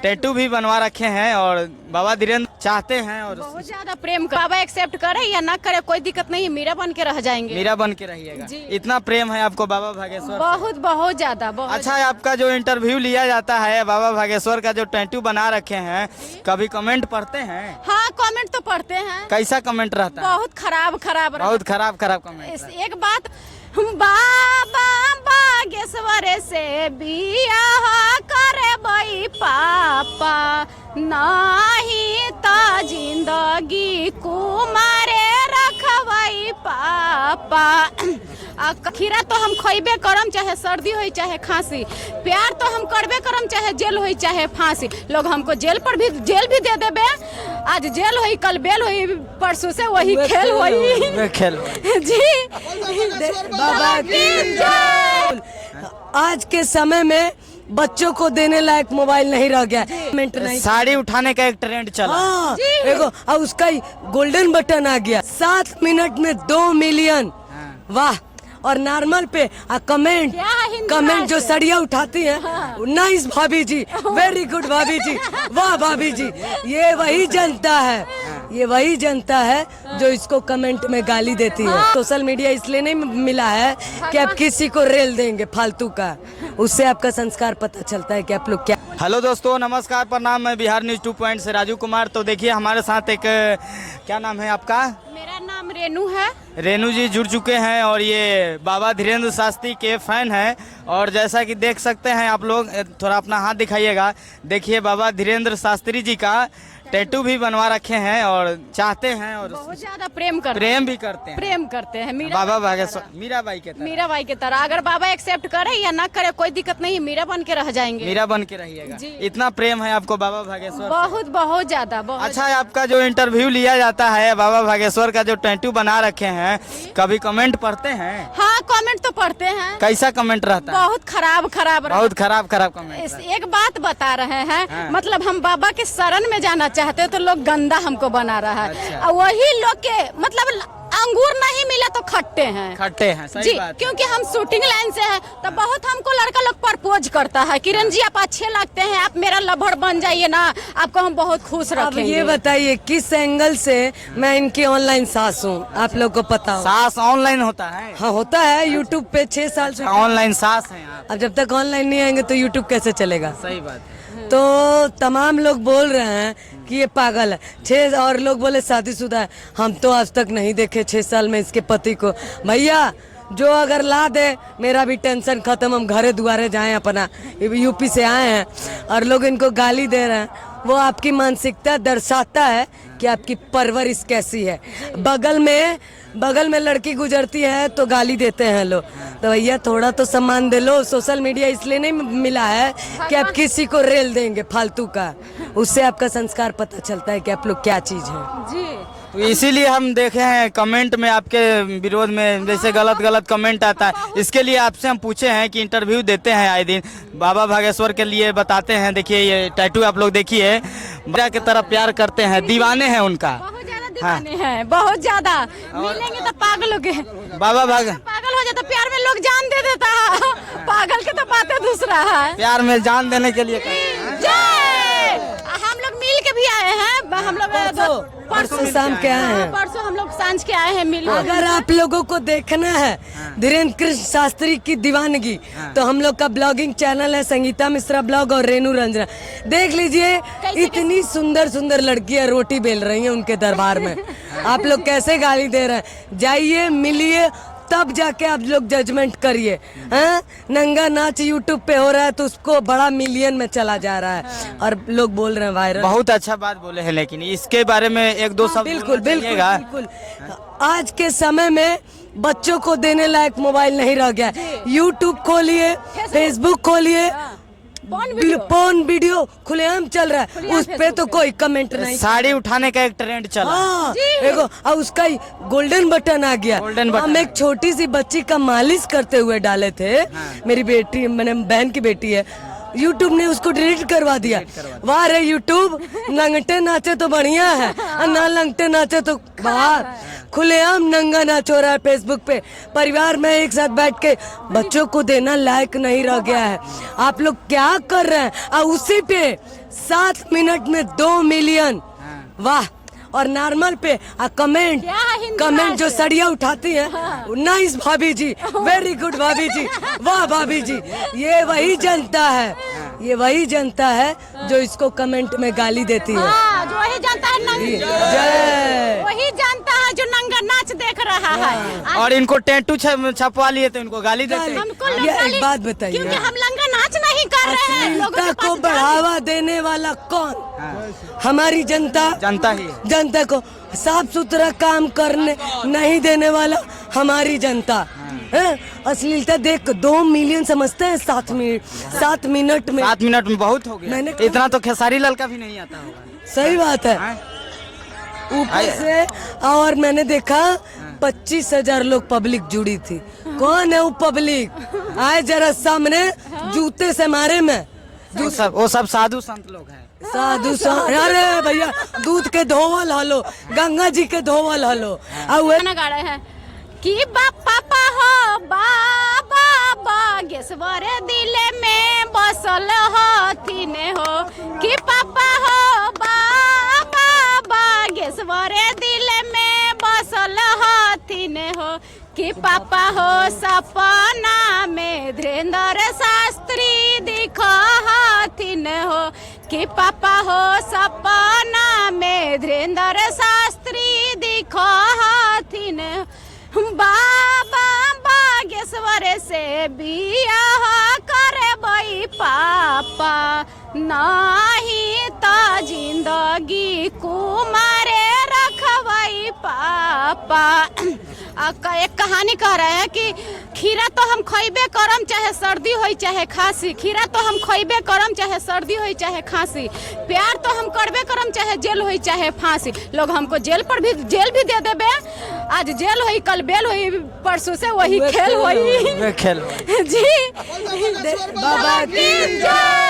Tattoo भी बनवा रखे हैं और बाबा धीरेन्द्र चाहते हैं और बहुत ज्यादा प्रेम बाबा एक्सेप्ट करे या ना करे कोई दिक्कत नहीं, मीरा बन के रह जाएंगे। मीरा बन के रहिएगा। इतना प्रेम है आपको बाबा भागेश्वर? बहुत बहुत ज्यादा। बहुत अच्छा, आपका जो इंटरव्यू लिया जाता है बाबा भागेश्वर का जो टैटू बना रखे हैं, कभी कमेंट पढ़ते हैं? हाँ, कमेंट तो पढ़ते हैं। कैसा कमेंट रहता है? बहुत खराब बहुत खराब कमेंट। एक बात, बाबा बागेश्वर से बियाह करे बई पापा, नहीं तो जिंदगी कुमारे रखबई पापा। खीरा तो हम खइबे करम, चाहे सर्दी हो चाहे खांसी। प्यार तो हम करबे करम, चाहे जेल हो चाहे फांसी। लोग हमको जेल भी दे देबे। आज जेल होई, कल बेल होई, परसों से वही खेल होई। जी बाबा की जय। आज के समय में बच्चों को देने लायक मोबाइल नहीं रह गया। नहीं, साड़ी उठाने का एक ट्रेंड चला। हाँ, देखो अब उसका ही गोल्डन बटन आ गया। 7 मिनट में 2 मिलियन। वाह। और नॉर्मल पे कमेंट जो सड़िया उठाती है, नाइस भाभी जी, वेरी गुड भाभी जी, वाह भाभी जी। ये वही जनता है जो इसको कमेंट में गाली देती है। सोशल मीडिया इसलिए नहीं मिला है कि आप किसी को रेल देंगे फालतू का, उससे आपका संस्कार पता चलता है कि आप लोग क्या। हेलो दोस्तों, नमस्कार, प्रणाम। मैं बिहार न्यूज 2 पॉइंट से राजू कुमार। तो देखिए हमारे साथ एक, क्या नाम है आपका? मेरा नाम रेनू है। रेनू जी जुड़ चुके हैं और ये बाबा धीरेन्द्र शास्त्री के फैन हैं। और जैसा कि देख सकते हैं आप लोग, थोड़ा अपना हाथ दिखाइएगा। देखिए बाबा धीरेन्द्र शास्त्री जी का टैटू भी बनवा रखे हैं और चाहते हैं और बहुत ज्यादा प्रेम भी करते हैं बाबा भागेश्वर मीराबाई के तरह। अगर बाबा एक्सेप्ट करे या ना करे कोई दिक्कत नहीं, मीरा बन के रह जाएंगे। मीरा बन के रहिएगा। इतना प्रेम है आपको बाबा भागेश्वर? बहुत बहुत ज्यादा। अच्छा, आपका जो इंटरव्यू लिया जाता है बाबा भागेश्वर का जो टैटू बना रखे हैं, कभी कमेंट पढ़ते हैं? हाँ, कमेंट तो पढ़ते हैं। कैसा कमेंट रहता है? बहुत खराब कमेंट। एक बात बता रहे हैं, मतलब हम बाबा के शरण में जाना चाहते तो लोग गंदा हमको बना रहा है। अच्छा। और वही लोग के मतलब अंगूर नहीं मिला तो खट्टे हैं। सही जी, बात। क्योंकि हम शूटिंग लाइन से हैं तो बहुत हमको लड़का लोग प्रपोज करता है, किरण जी आप अच्छे लगते हैं, आप मेरा लवर बन जाइए ना, आपको हम बहुत खुश रखेंगे। अब ये बताइए किस एंगल से मैं इनकी ऑनलाइन सास हूँ, आप लोग को पता हो? सास ऑनलाइन होता है? हाँ, होता है। यूट्यूब पे 6 साल से ऑनलाइन सास है आप। अब जब तक ऑनलाइन नहीं आएंगे तो यूट्यूब कैसे चलेगा? सही बात है। तो तमाम लोग बोल रहे हैं कि ये पागल है। और लोग बोले शादीशुदा है। हम तो आज तक नहीं देखे 6 साल में इसके पति को। भैया जो अगर ला दे, मेरा भी टेंशन खत्म, हम घरे दुआरे जाएं अपना। यूपी से आए हैं और लोग इनको गाली दे रहे हैं, वो आपकी मानसिकता दर्शाता है कि आपकी परवरिश कैसी है। बगल में लड़की गुजरती है तो गाली देते हैं लोग। तो भैया थोड़ा तो सम्मान दे लो। सोशल मीडिया इसलिए नहीं मिला है कि आप किसी को रेल देंगे फालतू का, उससे आपका संस्कार पता चलता है कि आप लोग क्या चीज है। जी, तो इसीलिए हम देखे हैं कमेंट में आपके विरोध में जैसे गलत कमेंट आता है। इसके लिए आपसे हम पूछे हैं कि इंटरव्यू देते हैं आए दिन, बाबा भागेश्वर के लिए बताते हैं। देखिए ये टैटू आप लोग देखिए, मीरा की तरफ प्यार करते हैं, दीवाने हैं उनका। बहुत ज्यादा दीवाने हैं, बहुत ज्यादा। मिलेंगे तो पागल हो गए। बाबा पागल हो जाता, प्यार में लोग जान दे देता है। पागल के तो बात है दूसरा है। प्यार में जान देने के लिए हम लोग मिल के भी आए हैं। हम लोग परसों शाम के आए हैं। परसों हम लोग सांझ के आए हैं मिल। अगर आप लोगों को देखना है धीरेन्द्र कृष्ण शास्त्री की दीवानगी, तो हम लोग का ब्लॉगिंग चैनल है संगीता मिश्रा ब्लॉग और रेनू रंजना। देख लीजिए, इतनी सुंदर लड़कियां रोटी बेल रही हैं उनके दरबार में। आप लोग कैसे गाली दे रहे हैं? जाइए, मिलिए, तब जाके आप लोग जजमेंट करिए। नंगा नाच यूट्यूब पे हो रहा है तो उसको बड़ा मिलियन में चला जा रहा है और लोग बोल रहे हैं वायरल। बहुत अच्छा बात बोले हैं, लेकिन इसके बारे में एक दो शब्द बिल्कुल। आज के समय में बच्चों को देने लायक मोबाइल नहीं रह गया। यूट्यूब खोलिए, फेसबुक खोलिए, पोर्न वीडियो खुलेआम चल रहा है, उस पे तो कोई कमेंट नहीं। साड़ी उठाने का एक ट्रेंड चला। हाँ, देखो अब उसका ही गोल्डन बटन आ गया। हम एक छोटी सी बच्ची का मालिश करते हुए डाले थे। मेरी बेटी, मैंने बहन की बेटी है, यूट्यूब ने उसको डिलीट करवा दिया। वाह रे यूट्यूब, लंगटे नाचे तो बढ़िया है, ना लंगटे नाचे तो बाहर खुलेआम नंगा नाच हो रहा है फेसबुक पे। परिवार में एक साथ बैठ के बच्चों को देना लायक नहीं रह गया है। आप लोग क्या कर रहे हैं? उसी पे 7 मिनट में 2 मिलियन। वाह। और नॉर्मल पे कमेंट क्या हिंदी कमेंट जो राज? सड़िया उठाती हैं, नाइस भाभी जी, वेरी गुड भाभी जी, वाह भाभी जी। ये वही जनता है, ये वही जनता है जो इसको कमेंट में गाली देती है। हाँ, जो वही जानता है जय। वही जानता है जो नंगा नाच देख रहा है। और इनको टैटू छपवा लिए तो इनको गाली देते हैं। हमको लोग ये गाली- एक बात बताइए, क्योंकि हम लंगा नाच नहीं कर रहे हैं। लोगों अश्लीलता के को पास बढ़ावा देने वाला कौन? हमारी जनता। जनता ही है। जनता को साफ सुथरा काम करने नहीं देने वाला हमारी जनता है। अश्लीलता देख 2 मिलियन समझते हैं 7 मिनट में। 7 मिनट में बहुत हो गया। मैंने इतना तो खेसारी लाल का भी नहीं आता होगा। सही बात है। ऊपर से और मैंने देखा 25,000 लोग पब्लिक जुड़ी थी। कौन है वो पब्लिक? आए जरा सामने, जूते से मारे में। वो सब साधु संत लोग हैं। साधु अरे भैया, दूध के धोवल हलो, गंगा जी के धोवल हलो। गाना गा रहे हैं कि पापा हो बाबा बागेश्वर दिल में बसल हथिन हो, कि पापा हो बाबा बागेश्वर दिल में बसल हथिन हो, कि पापा हो सपना में धीरेन्द्र शास्त्री दिखा हथिन हो, कि पापा हो सपना में धीरेन्द्र शास्त्री दिखा हथिन। बाबा बागेश्वर से बियाह करबई पापा, नहीं तो जिंदगी कुमारे रखबई पापा। एक कहानी कह रहे हैं कि खीरा तो हम खइबे करम चाहे सर्दी होई चाहे खांसी, खीरा तो हम खइबे करम चाहे सर्दी होई चाहे खांसी, प्यार तो हम करबे करम चाहे जेल होई चाहे फांसी। लोग हमको जेल भी दे देबे। आज जेल होई, कल बेल होई, परसों से वही खेल होई। खेल जी बाबा की जय।